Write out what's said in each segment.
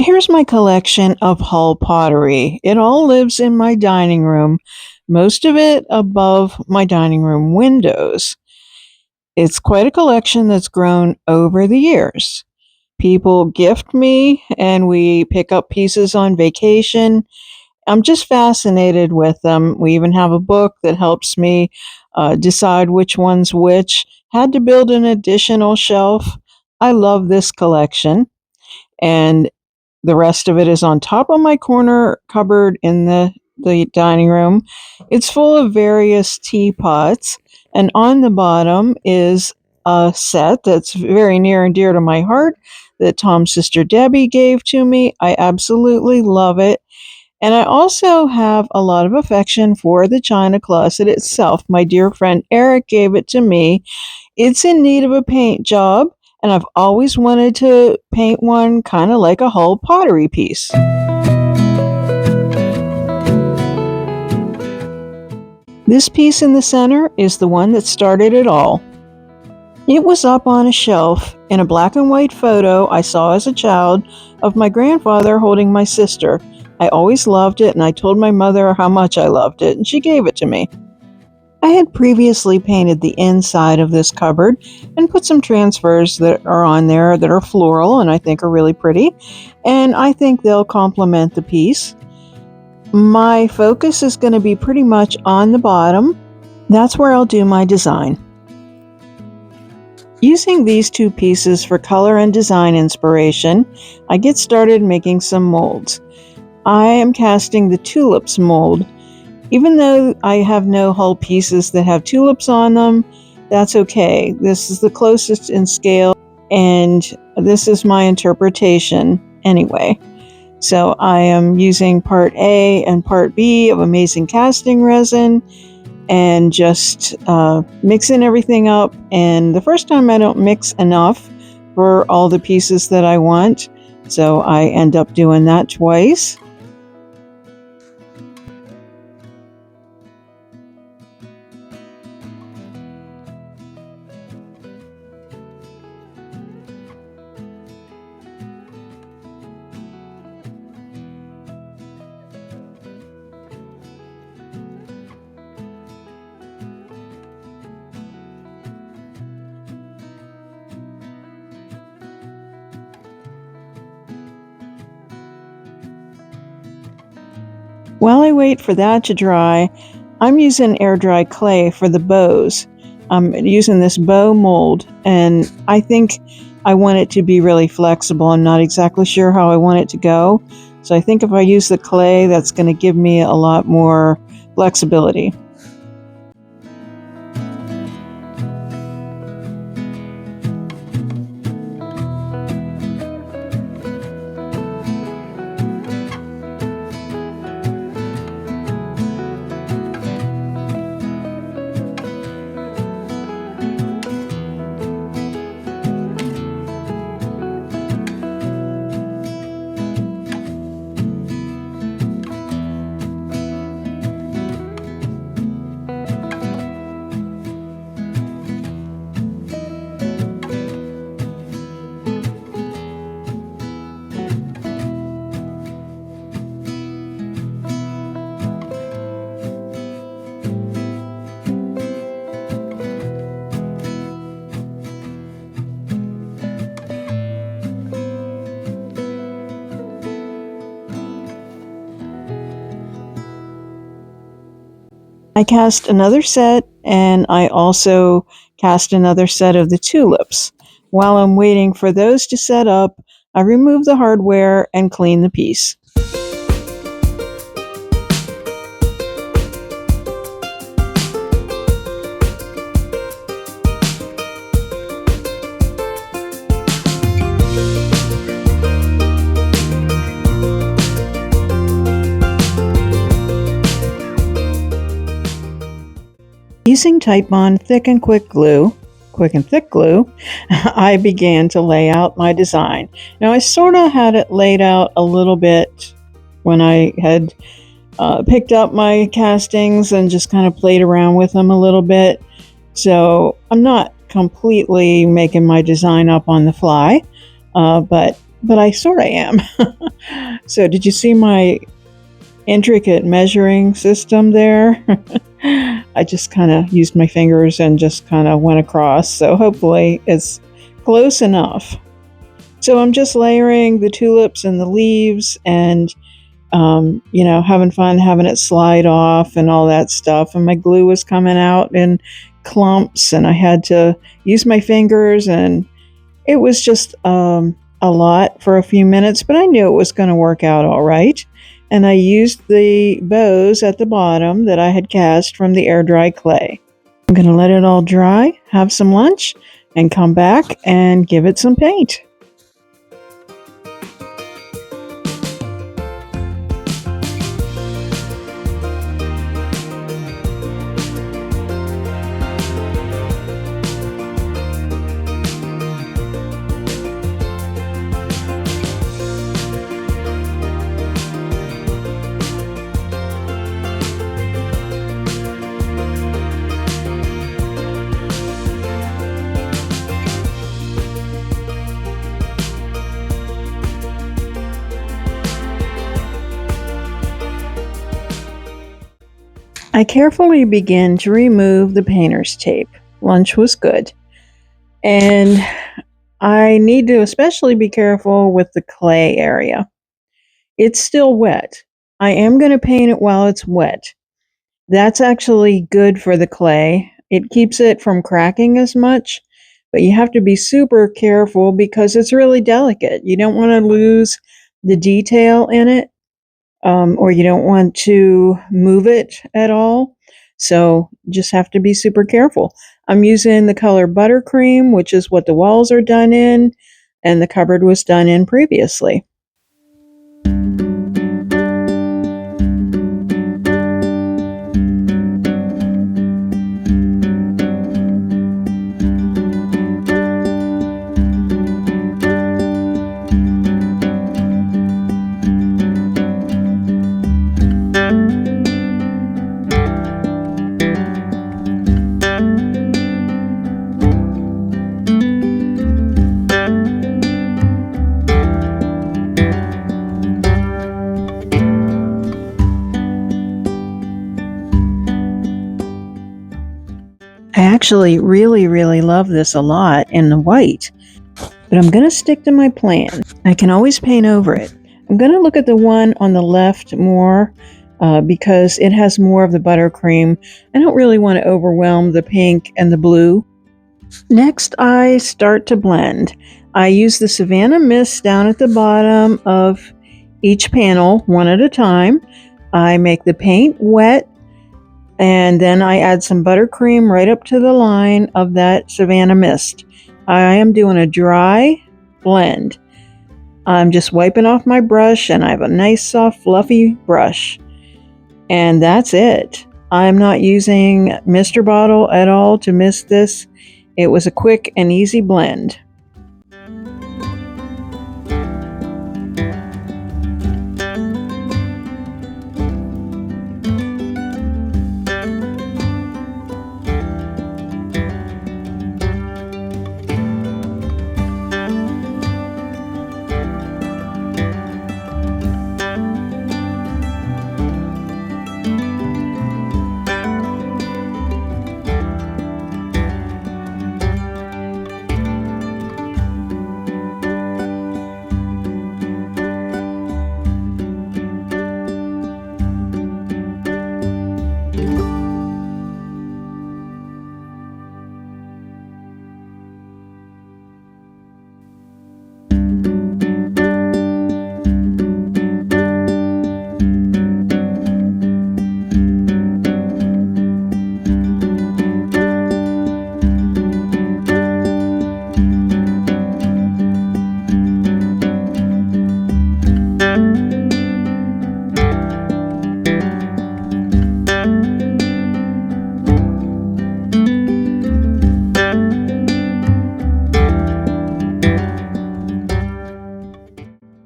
Here's my collection of Hull pottery. It all lives in my dining room, most of it above my dining room windows. It's quite a collection that's grown over the years. People gift me, and we pick up pieces on vacation. I'm just fascinated with them. We even have a book that helps me decide which one's which. Had to build an additional shelf. I love this collection, and the rest of it is on top of my corner cupboard in the dining room. It's full of various teapots, and on the bottom is a set that's very near and dear to my heart that Tom's sister Debbie gave to me. I absolutely love it. And I also have a lot of affection for the china closet itself. My dear friend Eric gave it to me. It's in need of a paint job, and I've always wanted to paint one kind of like a Hull pottery piece. This piece in the center is the one that started it all. It was up on a shelf in a black and white photo I saw as a child of my grandfather holding my sister. I always loved it, and I told my mother how much I loved it, and she gave it to me. I had previously painted the inside of this cupboard and put some transfers that are on there that are floral and I think are really pretty, and I think they'll complement the piece. My focus is going to be pretty much on the bottom. That's where I'll do my design. Using these two pieces for color and design inspiration, I get started making some molds. I am casting the tulips mold. Even though I have no Hull pieces that have tulips on them, that's okay. This is the closest in scale, and this is my interpretation anyway. So I am using part A and part B of Amazing Casting Resin and just mixing everything up. And the first time I don't mix enough for all the pieces that I want, so I end up doing that twice. While I wait for that to dry, I'm using air dry clay for the bows. I'm using this bow mold, and I think I want it to be really flexible. I'm not exactly sure how I want it to go, so I think if I use the clay, that's going to give me a lot more flexibility. I cast another set, and I also cast another set of the tulips. While I'm waiting for those to set up, I remove the hardware and clean the piece. Using Titebond Quick and Thick Glue, I began to lay out my design. Now I sort of had it laid out a little bit when I had picked up my castings and just kind of played around with them a little bit. So I'm not completely making my design up on the fly, but I sort of am. So did you see my intricate measuring system there? I just kind of used my fingers and just kind of went across. So hopefully it's close enough. So I'm just layering the tulips and the leaves and, having fun, having it slide off and all that stuff. And my glue was coming out in clumps and I had to use my fingers, and it was just a lot for a few minutes, but I knew it was going to work out all right. And I used the bows at the bottom that I had cast from the air dry clay. I'm going to let it all dry, have some lunch, and come back and give it some paint. I carefully began to remove the painter's tape. Lunch was good. And I need to especially be careful with the clay area. It's still wet. I am going to paint it while it's wet. That's actually good for the clay. It keeps it from cracking as much, but you have to be super careful because it's really delicate. You don't want to lose the detail in it, or you don't want to move it at all. So just have to be super careful. I'm using the color buttercream, which is what the walls are done in, and the cupboard was done in previously. I actually really, really love this a lot in the white, but I'm going to stick to my plan. I can always paint over it. I'm going to look at the one on the left more because it has more of the buttercream. I don't really want to overwhelm the pink and the blue. Next, I start to blend. I use the Savannah Mist down at the bottom of each panel, one at a time. I make the paint wet, and then I add some buttercream right up to the line of that Savannah Mist. I am doing a dry blend. I'm just wiping off my brush, and I have a nice soft fluffy brush. And that's it. I'm not using Mr. Bottle at all to mist this. It was a quick and easy blend.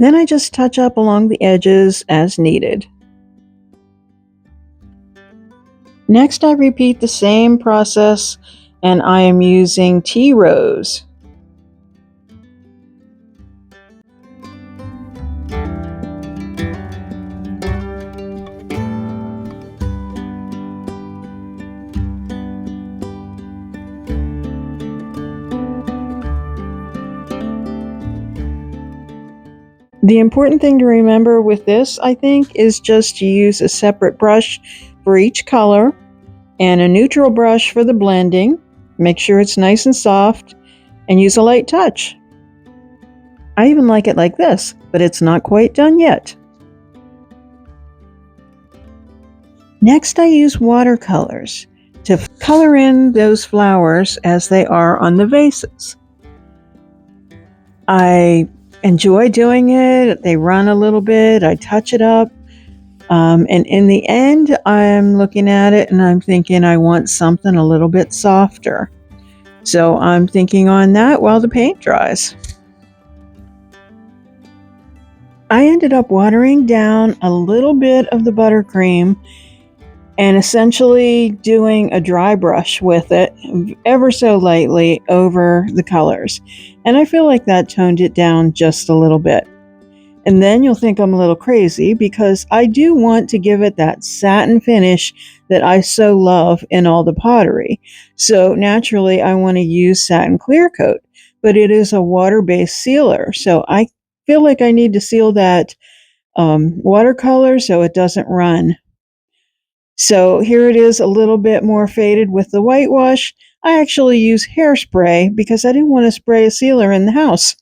Then I just touch up along the edges as needed. Next, I repeat the same process, and I am using tea rose. The important thing to remember with this, I think, is just to use a separate brush for each color and a neutral brush for the blending. Make sure it's nice and soft and use a light touch. I even like it like this, but it's not quite done yet. Next, I use watercolors to color in those flowers as they are on the vases. I enjoy doing it. They run a little bit. I touch it up. And in the end, I'm looking at it and I'm thinking I want something a little bit softer. So I'm thinking on that while the paint dries. I ended up watering down a little bit of the buttercream and essentially doing a dry brush with it ever so lightly over the colors. And I feel like that toned it down just a little bit. And then you'll think I'm a little crazy because I do want to give it that satin finish that I so love in all the pottery. So naturally I want to use satin clear coat, but it is a water-based sealer. So I feel like I need to seal that watercolor so it doesn't run. So here it is a little bit more faded with the whitewash. I actually use hairspray because I didn't want to spray a sealer in the house.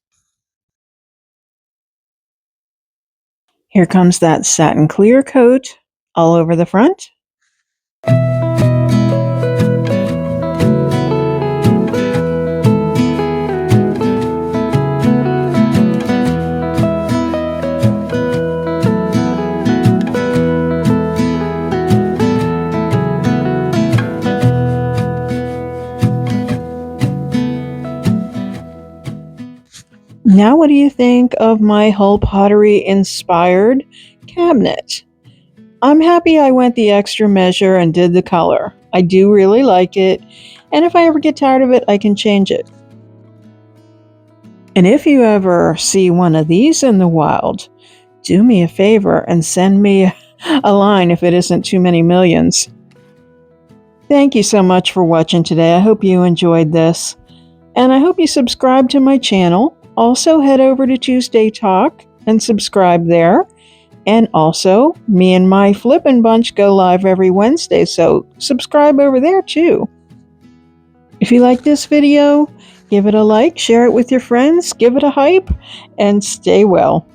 Here comes that satin clear coat all over the front. Now what do you think of my Hull Pottery inspired cabinet? I'm happy I went the extra measure and did the color. I do really like it, and if I ever get tired of it, I can change it. And if you ever see one of these in the wild, do me a favor and send me a line if it isn't too many millions. Thank you so much for watching today. I hope you enjoyed this. And I hope you subscribe to my channel. Also, head over to Tuesday Talk and subscribe there. And also, me and my Flippin' Bunch go live every Wednesday, so subscribe over there too. If you like this video, give it a like, share it with your friends, give it a hype, and stay well.